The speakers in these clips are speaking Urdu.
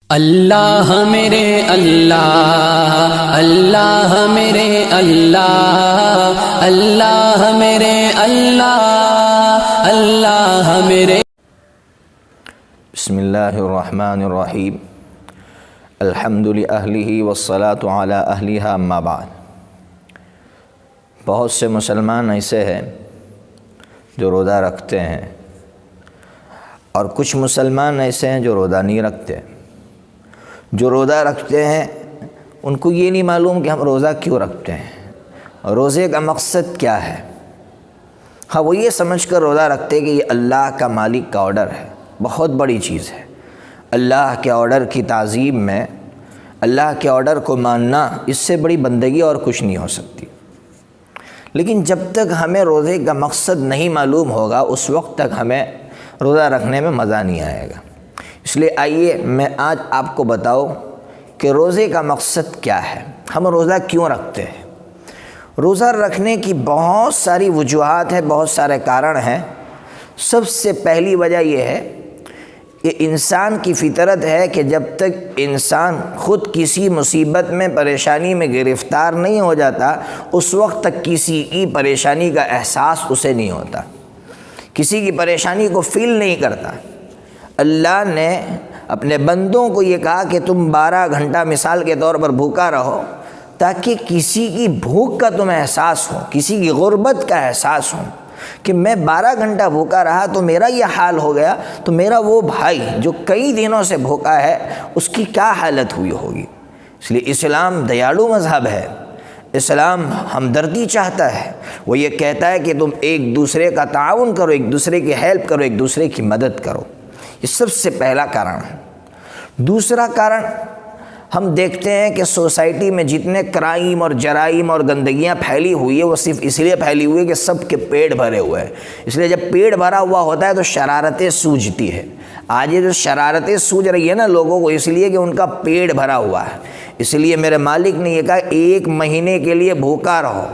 اللہ میرے اللہ، اللہ میرے اللہ، اللہ میرے اللہ، اللہ میرے۔ بسم اللہ الرحمن الرحیم، الحمد لأہلہ والصلاة علی اہلہا، اما بعد۔ بہت سے مسلمان ایسے ہیں جو روزہ رکھتے ہیں، اور کچھ مسلمان ایسے ہیں جو روزہ نہیں رکھتے۔ جو روزہ رکھتے ہیں ان کو یہ نہیں معلوم کہ ہم روزہ کیوں رکھتے ہیں، روزے کا مقصد کیا ہے۔ ہاں، وہ یہ سمجھ کر روزہ رکھتے کہ یہ اللہ کا مالک کا آرڈر ہے، بہت بڑی چیز ہے۔ اللہ کے آرڈر کی تعظیم میں، اللہ کے آرڈر کو ماننا، اس سے بڑی بندگی اور کچھ نہیں ہو سکتی۔ لیکن جب تک ہمیں روزے کا مقصد نہیں معلوم ہوگا، اس وقت تک ہمیں روزہ رکھنے میں مزہ نہیں آئے گا۔ اس لیے آئیے میں آج آپ کو بتاؤں کہ روزے کا مقصد کیا ہے، ہم روزہ کیوں رکھتے ہیں۔ روزہ رکھنے کی بہت ساری وجوہات ہیں، بہت سارے کارن ہیں۔ سب سے پہلی وجہ یہ ہے کہ انسان کی فطرت ہے کہ جب تک انسان خود کسی مصیبت میں، پریشانی میں گرفتار نہیں ہو جاتا، اس وقت تک کسی کی پریشانی کا احساس اسے نہیں ہوتا، کسی کی پریشانی کو فیل نہیں کرتا۔ اللہ نے اپنے بندوں کو یہ کہا کہ تم 12 گھنٹہ مثال کے طور پر بھوکا رہو، تاکہ کسی کی بھوک کا تمہیں احساس ہو، کسی کی غربت کا احساس ہو کہ میں 12 گھنٹہ بھوکا رہا تو میرا یہ حال ہو گیا، تو میرا وہ بھائی جو کئی دنوں سے بھوکا ہے اس کی کیا حالت ہوئی ہوگی۔ اس لیے اسلام دیالو مذہب ہے، اسلام ہمدردی چاہتا ہے۔ وہ یہ کہتا ہے کہ تم ایک دوسرے کا تعاون کرو، ایک دوسرے کی ہیلپ کرو، ایک دوسرے کی مدد کرو۔ یہ سب سے پہلا کارن ہے۔ دوسرا کارن، ہم دیکھتے ہیں کہ سوسائٹی میں جتنے کرائم اور جرائم اور گندگیاں پھیلی ہوئی ہے، وہ صرف اس لیے پھیلی ہوئی ہے کہ سب کے پیٹ بھرے ہوئے ہیں۔ اس لیے جب پیٹ بھرا ہوا ہوتا ہے تو شرارتیں سوجتی ہے۔ آج یہ جو شرارتیں سوج رہی ہے نا لوگوں کو، اس لیے کہ ان کا پیٹ بھرا ہوا ہے۔ اس لیے میرے مالک نے یہ کہا 1 مہینے کے لیے بھوکا رہو،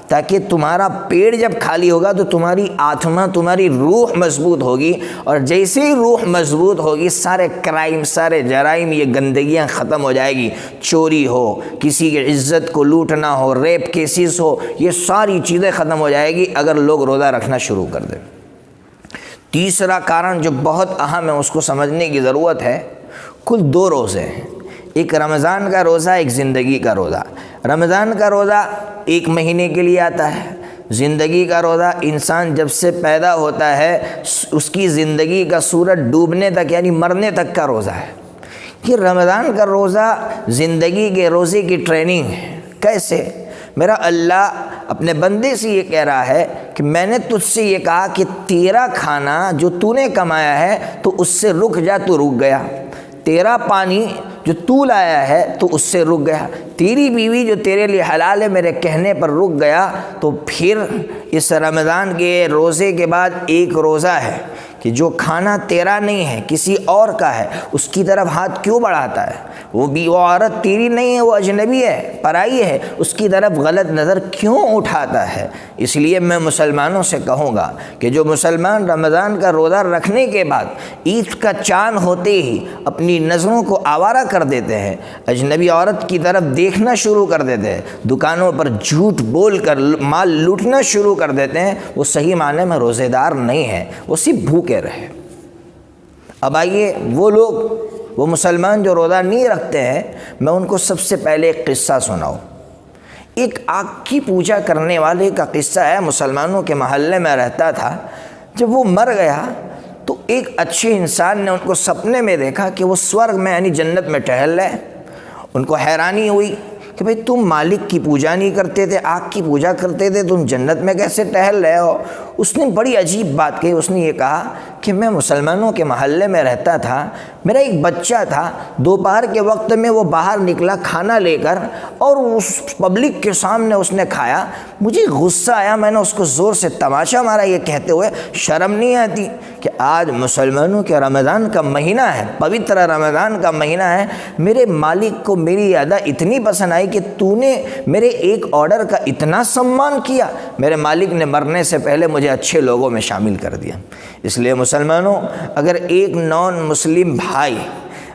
تاکہ تمہارا پیٹ جب خالی ہوگا تو تمہاری آتما، تمہاری روح مضبوط ہوگی، اور جیسے ہی روح مضبوط ہوگی سارے کرائم، سارے جرائم، یہ گندگیاں ختم ہو جائے گی۔ چوری ہو، کسی کی عزت کو لوٹنا ہو، ریپ کیسز ہو، یہ ساری چیزیں ختم ہو جائے گی اگر لوگ روزہ رکھنا شروع کر دیں۔ تیسرا کارن جو بہت اہم ہے، اس کو سمجھنے کی ضرورت ہے۔ کل 2 روزے ہیں، ایک رمضان کا روزہ، ایک زندگی کا روزہ۔ رمضان کا روزہ 1 مہینے کے لیے آتا ہے، زندگی کا روزہ انسان جب سے پیدا ہوتا ہے اس کی زندگی کا سورج ڈوبنے تک، یعنی مرنے تک کا روزہ ہے۔ یہ رمضان کا روزہ زندگی کے روزے کی ٹریننگ ہے۔ کیسے؟ میرا اللہ اپنے بندے سے یہ کہہ رہا ہے کہ میں نے تجھ سے یہ کہا کہ تیرا کھانا جو تو نے کمایا ہے تو اس سے رک جا، تو رک گیا۔ تیرا پانی جو تو لایا ہے تو اس سے رک گیا۔ تیری بیوی جو تیرے لیے حلال ہے، میرے کہنے پر رک گیا۔ تو پھر اس رمضان کے روزے کے بعد ایک روزہ ہے کہ جو کھانا تیرا نہیں ہے، کسی اور کا ہے، اس کی طرف ہاتھ کیوں بڑھاتا ہے؟ وہ عورت تیری نہیں ہے، وہ اجنبی ہے، پرائی ہے، اس کی طرف غلط نظر کیوں اٹھاتا ہے؟ اس لیے میں مسلمانوں سے کہوں گا کہ جو مسلمان رمضان کا روزہ رکھنے کے بعد عید کا چاند ہوتے ہی اپنی نظروں کو آوارہ کر دیتے ہیں، اجنبی عورت کی طرف دیکھنا شروع کر دیتے ہیں، دکانوں پر جھوٹ بول کر مال لوٹنا شروع کر دیتے ہیں، وہ صحیح معنی میں روزے دار نہیں ہے، وہ صرف بھوکے رہے۔ اب آئیے وہ لوگ، وہ مسلمان جو روزہ نہیں رکھتے ہیں، میں ان کو سب سے پہلے ایک قصہ سناؤں۔ ایک آگ کی پوجا کرنے والے کا قصہ ہے، مسلمانوں کے محلے میں رہتا تھا۔ جب وہ مر گیا تو ایک اچھے انسان نے ان کو سپنے میں دیکھا کہ وہ سورگ میں، یعنی جنت میں ٹہل رہے۔ ان کو حیرانی ہوئی کہ بھئی تم مالک کی پوجا نہیں کرتے تھے، آگ کی پوجا کرتے تھے، تم جنت میں کیسے ٹہل رہے ہو؟ اس نے بڑی عجیب بات کہی۔ اس نے یہ کہا کہ میں مسلمانوں کے محلے میں رہتا تھا، میرا ایک بچہ تھا، دوپہر کے وقت میں وہ باہر نکلا کھانا لے کر، اور اس پبلک کے سامنے اس نے کھایا۔ مجھے غصہ آیا، میں نے اس کو زور سے تماشا مارا، یہ کہتے ہوئے شرم نہیں آتی کہ آج مسلمانوں کے رمضان کا مہینہ ہے، پوتر رمضان کا مہینہ ہے، میرے مالک کو میری ادا اتنی پسند آئی کہ تو نے میرے ایک آرڈر کا اتنا سمان کیا۔ میرے مالک نے مرنے سے پہلے مجھے اچھے لوگوں میں شامل کر دیا۔ اس لیے مسلمانوں، اگر ایک نان مسلم بھائی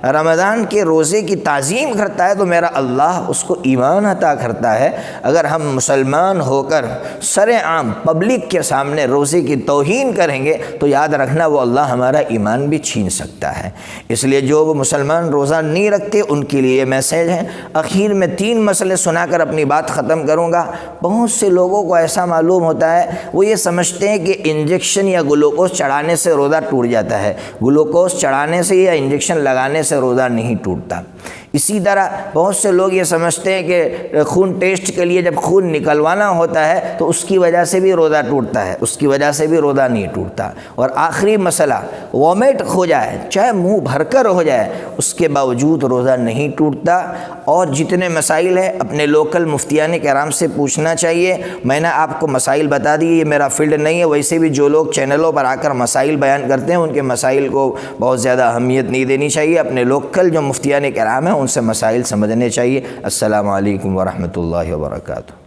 رمضان کے روزے کی تعظیم کرتا ہے تو میرا اللہ اس کو ایمان عطا کرتا ہے۔ اگر ہم مسلمان ہو کر سر عام پبلک کے سامنے روزے کی توہین کریں گے تو یاد رکھنا وہ اللہ ہمارا ایمان بھی چھین سکتا ہے۔ اس لیے جو وہ مسلمان روزہ نہیں رکھتے ان کے لیے میسیج ہے۔ آخر میں 3 مسئلے سنا کر اپنی بات ختم کروں گا۔ بہت سے لوگوں کو ایسا معلوم ہوتا ہے، وہ یہ سمجھتے ہیں کہ انجیکشن یا گلوکوز چڑھانے سے روزہ ٹوٹ جاتا ہے۔ گلوکوز چڑھانے سے یا انجیکشن لگانے سے روزہ نہیں ٹوٹتا۔ اسی طرح بہت سے لوگ یہ سمجھتے ہیں کہ خون ٹیسٹ کے لیے جب خون نکلوانا ہوتا ہے تو اس کی وجہ سے بھی روزہ ٹوٹتا ہے، اس کی وجہ سے بھی روزہ نہیں ٹوٹتا۔ اور آخری مسئلہ، وومٹ ہو جائے چاہے منہ بھر کر ہو جائے اس کے باوجود روزہ نہیں ٹوٹتا۔ اور جتنے مسائل ہیں اپنے لوکل مفتیان کرام سے پوچھنا چاہیے۔ میں نے آپ کو مسائل بتا دیے، یہ میرا فیلڈ نہیں ہے، ویسے بھی جو لوگ چینلوں پر آ کر مسائل بیان کرتے ہیں ان کے مسائل کو بہت زیادہ اہمیت نہیں دینی چاہیے۔ اپنے لوکل جو مفتیان کرام ہیں ان سے مسائل سمجھنے چاہیے۔ السلام علیکم ورحمۃ اللہ وبرکاتہ۔